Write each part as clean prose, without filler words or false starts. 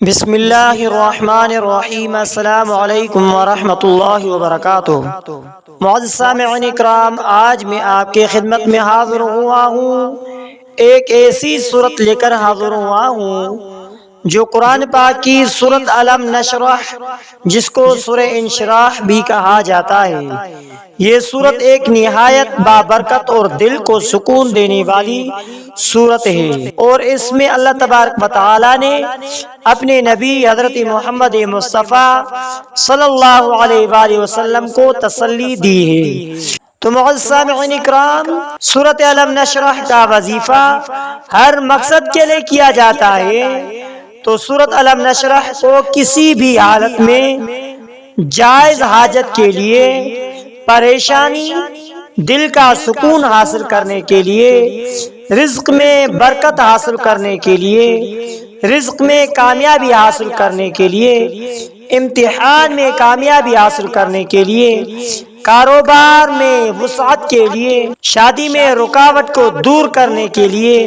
بسم اللہ الرحمن الرحیم۔ السلام علیکم ورحمۃ اللہ وبرکاتہ۔ معزز سامعین اکرام، آج میں آپ کی خدمت میں حاضر ہوا ہوں، ایک ایسی صورت لے کر حاضر ہوا ہوں جو قرآن پاک کی سورۃ الم نشرح، جس کو سورہ انشراح بھی کہا جاتا ہے۔ یہ سورت ایک نہایت بابرکت اور دل کو سکون دینے والی سورت ہے، اور اس میں اللہ تبارک و تعالی نے اپنے نبی حضرت محمد مصطفیٰ صلی اللہ علیہ وآلہ وسلم کو تسلی دی ہے۔ تو معزز سامعین اکرام، سورۃ الم نشرح کا وظیفہ ہر مقصد کے لیے کیا جاتا ہے، تو سورۃ الم نشرح کو کسی بھی حالت میں جائز حاجت کے لیے، پریشانی، دل کا سکون حاصل کرنے کے لیے، رزق میں برکت حاصل کرنے کے لیے، رزق میں کامیابی حاصل کرنے کے لیے، امتحان میں کامیابی حاصل کرنے کے لیے، کاروبار میں وسعت کے لیے، شادی میں رکاوٹ کو دور کرنے کے لیے،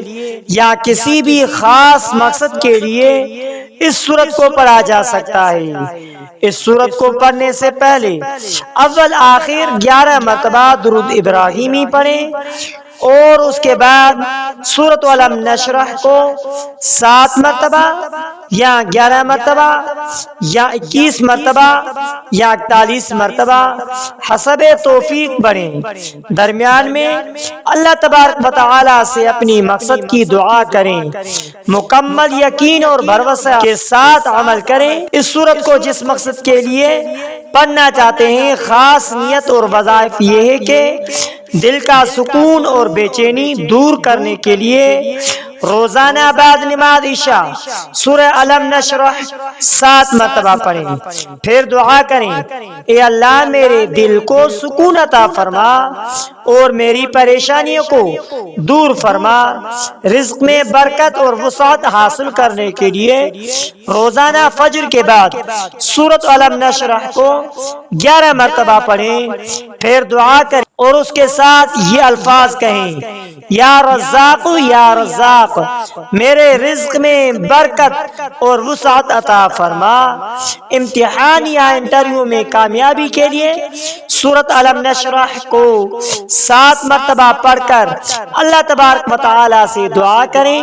یا کسی بھی خاص مقصد کے لیے اس سورت کو پڑھا جا سکتا ہے۔ اس سورت کو پڑھنے سے پہلے اول آخر 11 مرتبہ درود ابراہیمی پڑھیں، اور اس کے بعد سورۃ الم نشرح کو 7 مرتبہ یا 11 مرتبہ یا 21 مرتبہ یا 41 مرتبہ حسب توفیق پڑھیں۔ درمیان میں اللہ تبارک و تعالی سے اپنی مقصد کی دعا کریں، مکمل یقین اور بھروسہ کے ساتھ عمل کریں۔ اس سورت کو جس مقصد کے لیے پڑھنا چاہتے ہیں، خاص نیت اور وظائف یہ ہے کہ دل کا سکون اور بے چینی دور کرنے کے لیے روزانہ بعد نماز عشاء سورہ الم نشرح 7 مرتبہ پڑھیں، پھر دعا کریں، اے اللہ میرے دل کو سکون عطا فرما اور میری پریشانیوں کو دور فرما۔ رزق میں برکت اور وسعت حاصل کرنے کے لیے روزانہ فجر کے بعد سورۃ الم نشرح کو 11 مرتبہ پڑھیں، پھر دعا کریں اور اس کے ساتھ یہ الفاظ کہیں، یا رزاق یا رزاق، میرے رزق میں برکت اور وسعت عطا فرما۔ امتحان یا انٹرویو میں کامیابی کے لیے سورۃ الم نشرح کو 7 مرتبہ پڑھ کر اللہ تبارک و تعالی سے دعا کریں۔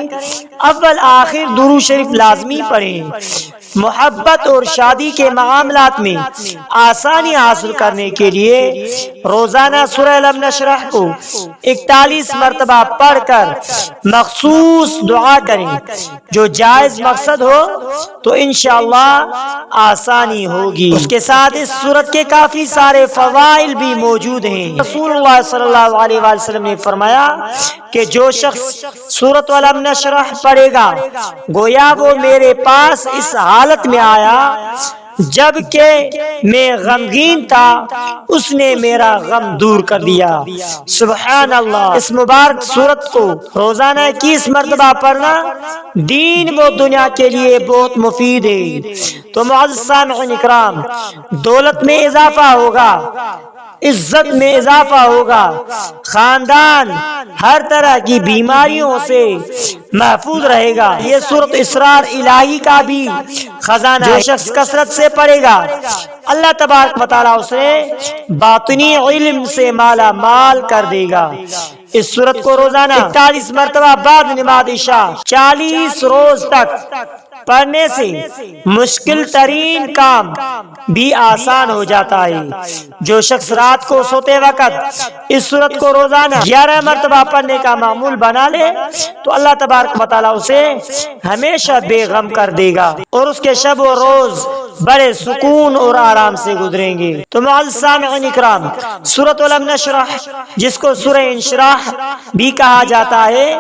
اول آخر درود شریف لازمی پڑھیں۔ محبت اور شادی کے معاملات میں آسانی حاصل کرنے کے لیے روزانہ سورہ الم نشرح کو 41 مرتبہ پڑھ کر مخصوص دعا کریں۔ جو جائز مقصد ہو تو انشاءاللہ آسانی ہوگی۔ اس کے ساتھ اس سورت کے کافی سارے فوائد بھی موجود ہیں۔ رسول اللہ صلی اللہ علیہ وآلہ وسلم نے فرمایا کہ جو شخص سورۃ الم نشرح پڑھے گا، گویا وہ میرے پاس اس حالت میں آیا جب کہ میں غمگین تھا، اس نے میرا غم دور کر دیا۔ سبحان اللہ۔ اس مبارک سورت کو روزانہ 21 مرتبہ پڑھنا دین و دنیا کے لیے بہت مفید ہے۔ تو معزز سامعین اکرام، دولت میں اضافہ ہوگا، عزت میں اضافہ ہوگا، خاندان ہر طرح کی بیماریوں سے محفوظ رہے گا۔ یہ سورت اسرار الہی کا بھی خزانہ ہے۔ جو شخص کثرت سے پڑھے گا، اللہ تبارک و تعالی اسے باطنی علم سے مالا مال کر دے گا۔ اس سورت کو روزانہ 41 مرتبہ بعد نماز عشاء 40 روز تک پڑھنے سے مشکل ترین کام بھی آسان ہو جاتا ہے۔ جو شخص رات کو سوتے وقت اس سورت کو روزانہ 11 مرتبہ پڑھنے کا معمول بنا لے تو اللہ تبارک و تعالی اسے ہمیشہ بے غم کر دے گا، اور اس کے شب و روز بڑے سکون اور آرام سے گزریں گے۔ تو معزز سامعین اکرام، سورۃ الم نشرح جس کو سورہ انشراح بھی کہا جاتا ہے،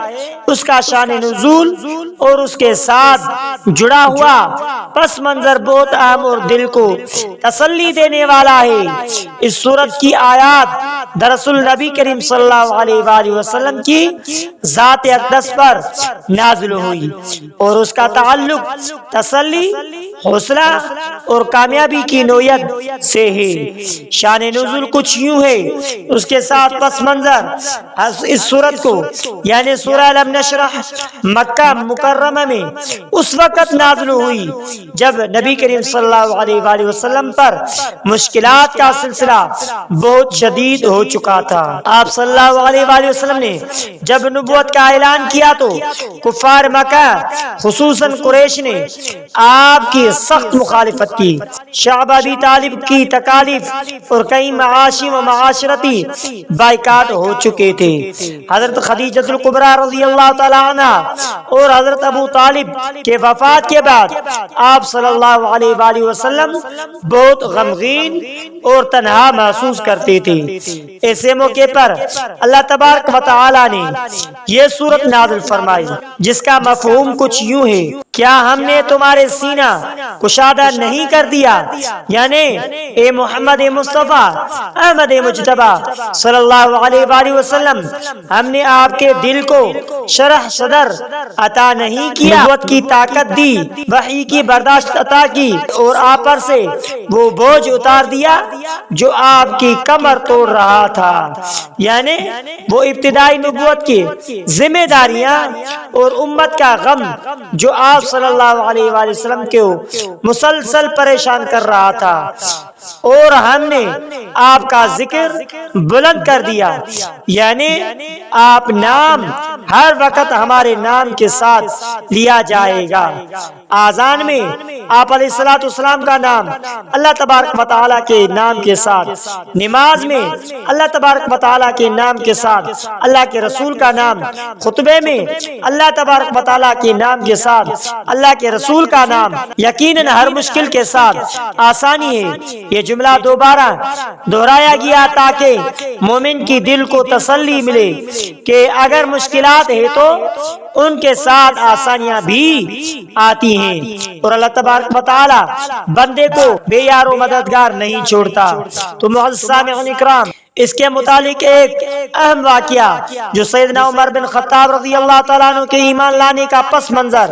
اس کا شان نزول اور اس کے ساتھ جڑا ہوا پس منظر بہت اہم اور دل کو تسلی دینے والا ہے۔ اس سورت کی آیات دراصل نبی کریم صلی اللہ علیہ وآلہ وسلم کی ذات اقدس پر نازل ہوئی اور اس کا تعلق تسلی، حوصلہ اور کامیابی کی نوعیت سے ہے۔ شان نزول کچھ یوں ہے، اس کے ساتھ پس منظر اس سورت کو یعنی سورہ الم نشرح مکہ مکرمہ میں اس وقت نازل ہوئی جب نبی کریم صلی اللہ علیہ وآلہ وسلم پر مشکلات کا سلسلہ بہت شدید ہو چکا تھا۔ آپ صلی اللہ علیہ وآلہ وسلم نے جب نبوت کا اعلان کیا تو کفار مکہ خصوصاً قریش نے آپ کی سخت مخالفت کی۔ شعب ابی طالب کی تکالیف اور کئی معاشی و معاشرتی بائیکاٹ ہو چکے تھے۔ حضرت خدیجہ الکبریٰ رضی اللہ تعالی عنہ اور حضرت ابو طالب کے وفات کے بعد آپ صلی اللہ علیہ وآلہ وسلم بہت غمگین اور تنہا محسوس کرتے تھے۔ ایسے موقع پر اللہ تبارک و تعالی نے یہ سورت نازل فرمائی جس کا مفہوم کچھ یوں ہے، کیا ہم نے تمہارے سینہ کشادہ نہیں کر دیا؟ یعنی اے محمد مصطفیٰ احمد مجتبی صلی اللہ علیہ وآلہ وسلم، ہم نے آپ کے دل کو شرح صدر عطا نہیں کیا، نبوت کی طاقت دی، وحی کی برداشت عطا کی اور آپ پر سے وہ بوجھ اتار دیا جو آپ کی کمر توڑ رہا تھا، یعنی وہ ابتدائی نبوت کی ذمہ داریاں اور امت کا غم جو آپ صلی اللہ علیہ وآلہ وسلم کو مسلسل پریشان کر رہا تھا، اور ہم نے آپ کا ذکر بلند کر دیا، یعنی آپ نام ہر وقت ہمارے نام کے ساتھ لیا جائے گا۔ آذان میں آپ علیہ الصلوۃ والسلام کا نام اللہ تبارک و تعالیٰ کے نام کے ساتھ، نماز میں اللہ تبارک و تعالیٰ کے نام کے ساتھ اللہ کے رسول کا نام، خطبے میں اللہ تبارک و تعالیٰ کے نام کے ساتھ اللہ کے رسول کا نام، یقیناً ہر مشکل کے ساتھ آسانی ہے۔ یہ جملہ دوبارہ دہرایا گیا تاکہ مومن کی دل کو تسلی ملے کہ اگر مشکلات ہے تو ان کے ساتھ آسانیاں بھی آتی ہیں، اور اللہ تبارک و تعالی بندے کو بے یار و مددگار نہیں چھوڑتا۔ تو معزز سامعین اکرام، اس کے متعلق ایک اہم واقعہ جو سیدنا عمر بن خطاب رضی اللہ تعالیٰ عنہ کے ایمان لانے کا پس منظر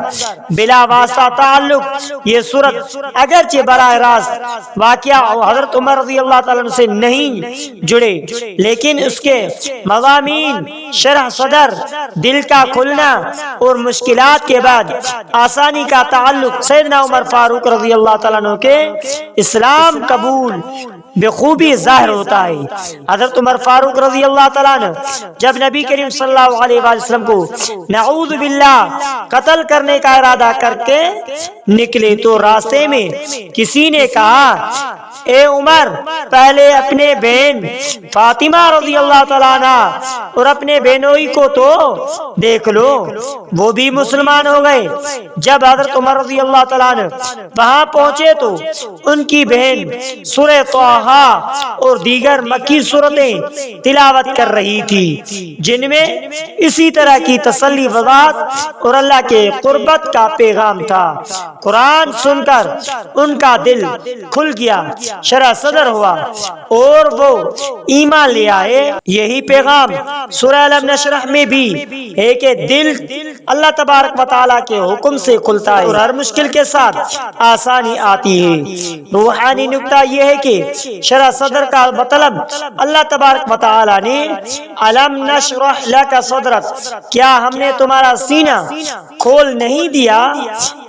بلا واسطہ تعلق یہ صورت اگرچہ براہ راست واقعہ حضرت عمر رضی اللہ تعالیٰ عنہ سے نہیں جڑے، لیکن اس کے مضامین شرح صدر، دل کا کھلنا اور مشکلات کے بعد آسانی کا تعلق سیدنا عمر فاروق رضی اللہ تعالیٰ عنہ کے اسلام قبول بخوبی ظاہر ہوتا ہے۔ حضرت عمر فاروق رضی اللہ تعالیٰ عنہ جب نبی کریم صلی اللہ علیہ وآلہ وسلم کو نعوذ باللہ قتل کرنے کا ارادہ کر کے نکلے تو راستے میں کسی نے کہا، اے عمر، پہلے اپنے بہن فاطمہ رضی اللہ تعالیٰ عنہ اور اپنے بہنوئی کو تو دیکھ لو، وہ بھی مسلمان ہو گئے۔ جب حضرت عمر رضی اللہ تعالیٰ عنہ وہاں پہنچے تو ان کی بہن سورہ طٰہٰ اور دیگر مکی سورتیں تلاوت کر رہی تھی جن میں اسی طرح کی تسلی، وضاحت اور اللہ کے قربت کا پیغام تھا۔ قرآن سن کر ان کا دل کھل گیا، شرح صدر ہوا اور وہ ایمان لے آئے۔ یہی پیغام سورہ الم نشرح میں بھی ہے کہ دل اللہ تبارک و تعالیٰ کے حکم سے کھلتا ہے اور ہر مشکل کے ساتھ آسانی آتی ہے۔ روحانی نکتہ یہ ہے کہ شرح صدر کا مطلب اللہ تبارک و تعالیٰ نے الم نشرح لک صدرک، کیا ہم نے تمہارا سینہ کھول نہیں دیا؟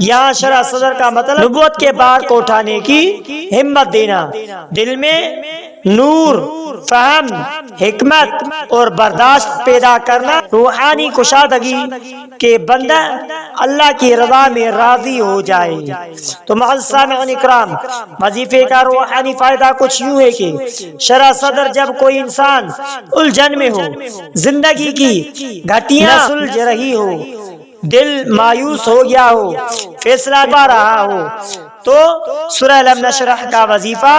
یہاں شرح صدر کا مطلب نبوت کے بار کو اٹھانے کی ہمت دینا، دل میں نور، فہم، حکمت اور برداشت پیدا کرنا، روحانی کشادگی کہ بندہ اللہ کی رضا میں راضی ہو جائے۔ تو معزز سامعین اکرام، وظیفے کا روحانی فائدہ کچھ یوں ہے کہ شرح صدر جب کوئی انسان الجھن میں ہو، زندگی کی گھٹیاں سلجھ رہی ہو، دل مایوس ہو گیا ہو، فیصلہ پا رہا ہو، تو سورہ الم نشرح کا وظیفہ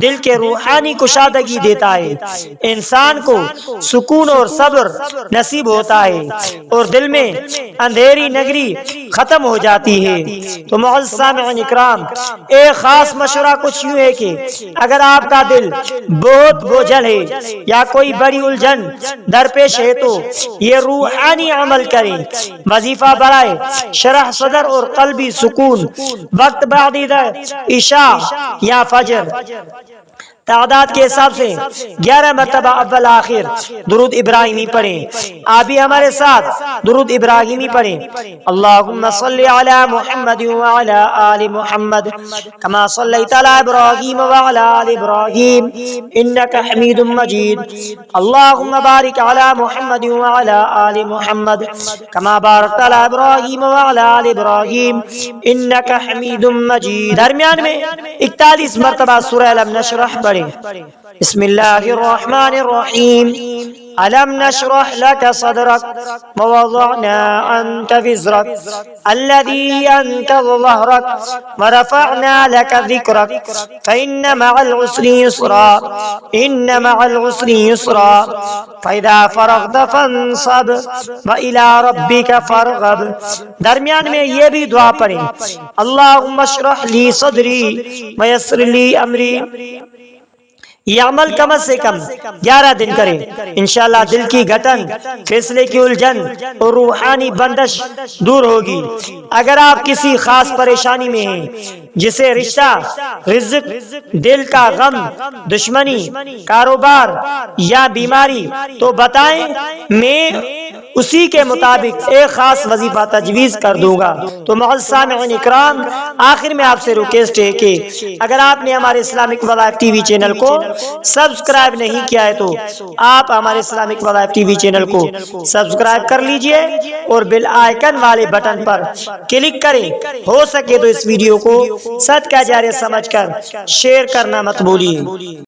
دل کے روحانی کشادگی دیتا ہے، انسان کو سکون اور صبر نصیب ہوتا ہے اور دل میں اندھیری نگری ختم ہو جاتی ہے۔ تو معزز سامعین اکرام، ایک خاص مشورہ کچھ یوں ہے کہ اگر آپ کا دل بہت بوجھل ہے یا کوئی بڑی الجھن درپیش ہے تو یہ روحانی عمل کریں، وظیفہ برائے شرح صدر اور قلبی سکون، وقت بعد عشاء یا فجر، تعداد کے حساب سے 11 مرتبہ اول آخر درود ابراہیمی پڑھیں۔ آپ بھی ہمارے ساتھ درود ابراہیمی پڑھیں۔ اللہم صلی علی محمد وعلی آل محمد کما صلیت علی ابراہیم وعلی آل ابراہیم انک حمید مجید۔ اللہم بارک علی محمد وعلی آل محمد کما بارکت علی ابراہیم وعلی آل ابراہیم انک حمید مجید۔ درمیان میں 41 مرتبہ سورہ الم نشرح پڑھیں۔ بسم اللہ الرحمن الرحیم۔ ألم نشرح لك صدرك ووضعنا عنك وزرك الذي أنقض ظهرك ورفعنا لك ذكرك فإن مع العسر يسرا إن مع العسر يسرا فإذا فرغت فانصب وإلى ربك فارغب۔ درمیان میں یہ بھی دعا پڑھیں، اللهم اشرح لي صدري ويسر لي أمري۔ یہ عمل کم از کم 11 دن کریں، انشاءاللہ دل کی گھٹن، فیصلے کی الجھن اور روحانی بندش دور ہوگی۔ اگر آپ کسی خاص پریشانی میں ہیں، جسے رشتہ، رزق، دل کا غم، دشمنی، کاروبار یا بیماری، تو بتائیں، میں اسی کے مطابق ایک خاص وظیفہ تجویز کر دوں گا۔ تو معزز سامعین اکرام، آخر میں آپ سے ریکویسٹ ہے کہ اگر آپ نے ہمارے اسلامک وظائف ٹی وی چینل کو سبسکرائب نہیں کیا ہے تو آپ ہمارے اسلامک وظائف ٹی وی چینل کو سبسکرائب کر لیجئے اور بیل آئیکن والے بٹن پر کلک کریں۔ ہو سکے تو اس ویڈیو کو صدقہ جاریہ سمجھ کر شیئر کرنا مت بھولیے۔